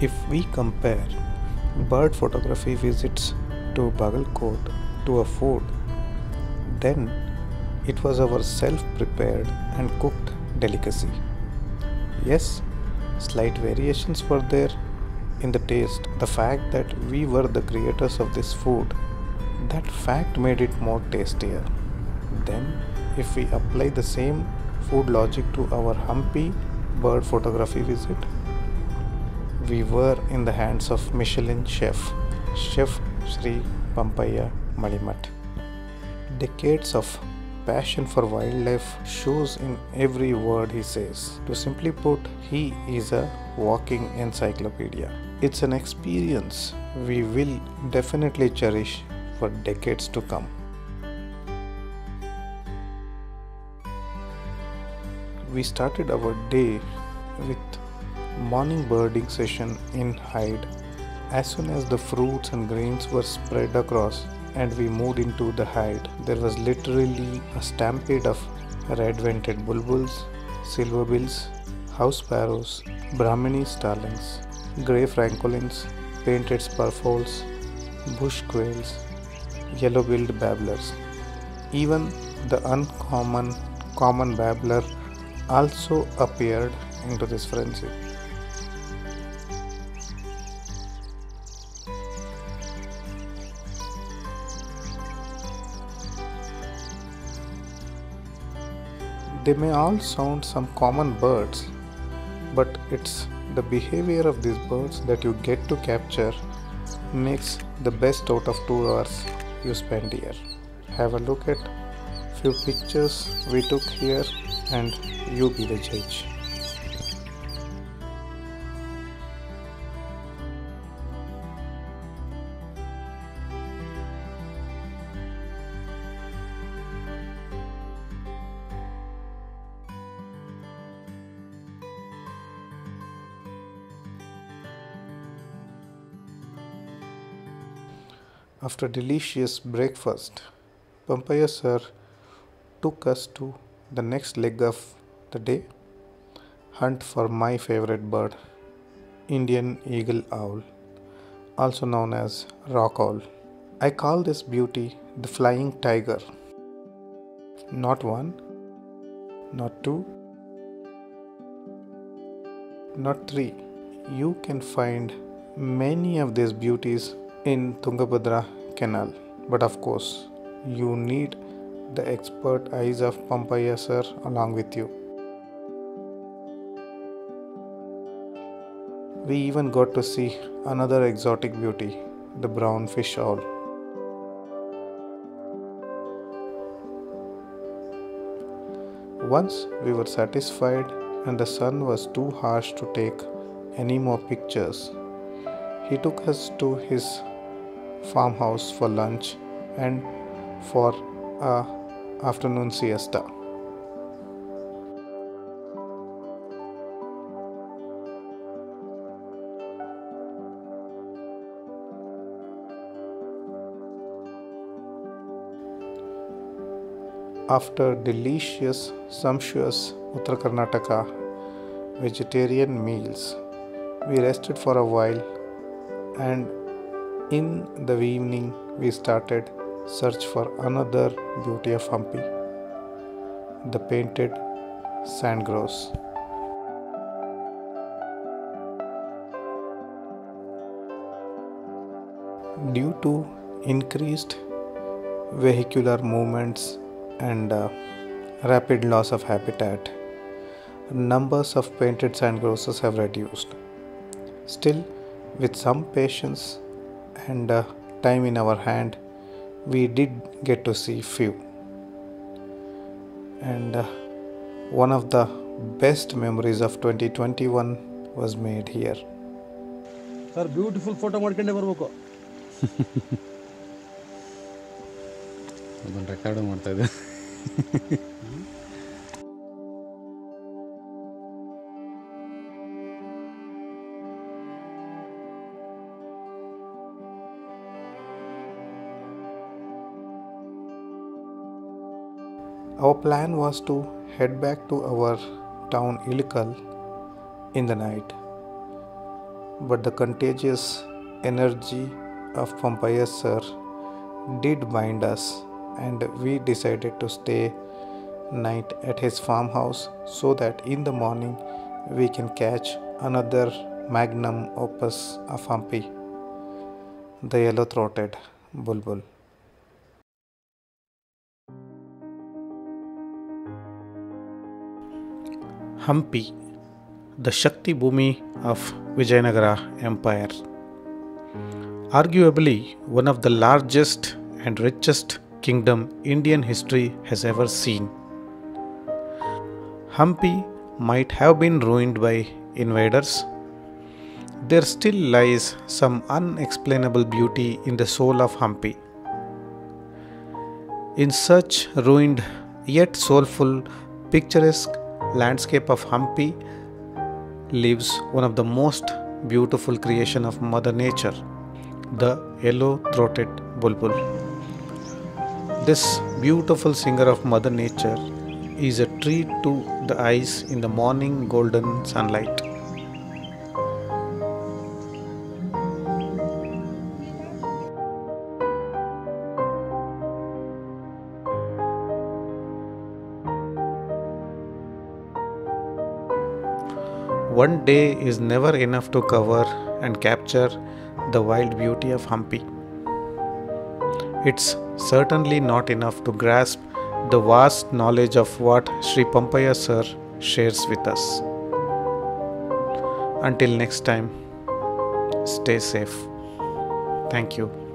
If we compare bird photography visits to Bagalkot to a food, then it was our self prepared and cooked delicacy. Yes, slight variations were there in the taste. The fact that we were the creators of this food, that fact made it more tastier. Then, if we apply the same food logic to our Hampi bird photography visit, we were in the hands of Michelin chef, Chef Sri Pampaya Malimat. Decades of passion for wildlife shows in every word he says. To simply put, he is a walking encyclopedia. It's an experience we will definitely cherish for decades to come. We started our day with morning birding session in Hyde. As soon as the fruits and grains were spread across and we moved into the Hyde, there was literally a stampede of red-vented bulbuls, silverbills, house sparrows, Brahmini starlings, grey francolins, painted spurfoils, bush quails, yellow-billed babblers. Even the uncommon common babbler also appeared into this frenzy. They may all sound some common birds, but it's the behavior of these birds that you get to capture makes the best out of 2 hours you spend here. Have a look at few pictures we took here and you be the judge. After delicious breakfast, Pampaya sir took us to the next leg of the day, hunt for my favorite bird, Indian eagle owl, also known as rock owl. I call this beauty the flying tiger. Not one, not two, not three. You can find many of these beauties in Tungabhadra Canal, but of course, you need the expert eyes of Pampaya sir along with you. We even got to see another exotic beauty, the brown fish owl. Once we were satisfied and the sun was too harsh to take any more pictures, he took us to his farmhouse for lunch and for a afternoon siesta. After delicious, sumptuous Uttar Karnataka vegetarian meals, we rested for a while and in the evening we started search for another beauty of Hampi, the painted sand grouse. Due to increased vehicular movements and rapid loss of habitat, numbers of painted sand grosses have reduced. Still, with some patience and time in our hand, we did get to see few. And one of the best memories of 2021 was made here. Sir, beautiful photo ಮಾಡ್ಕೊಂಡೆ ಬರಬೇಕು. ಅದನ್ನ record ಮಾಡ್ತಾ ಇದ್ದೆ. Our plan was to head back to our town Ilikal in the night. but the contagious energy of Pompeius Sir did bind us, and we decided to stay night at his farmhouse so that in the morning we can catch another magnum opus of Hampi, the yellow-throated bulbul. Hampi, the Shakti Bhumi of Vijayanagara Empire. Arguably one of the largest and richest kingdom Indian history has ever seen. Hampi might have been ruined by invaders. There still lies some unexplainable beauty in the soul of Hampi. In such ruined yet soulful, picturesque landscape of Hampi lives one of the most beautiful creation of Mother Nature, the yellow-throated bulbul. This beautiful singer of Mother Nature is a treat to the eyes in the morning golden sunlight. One day is never enough to cover and capture the wild beauty of Hampi. It's certainly not enough to grasp the vast knowledge of what Sri Pampaya Sir shares with us. Until next time, stay safe. Thank you.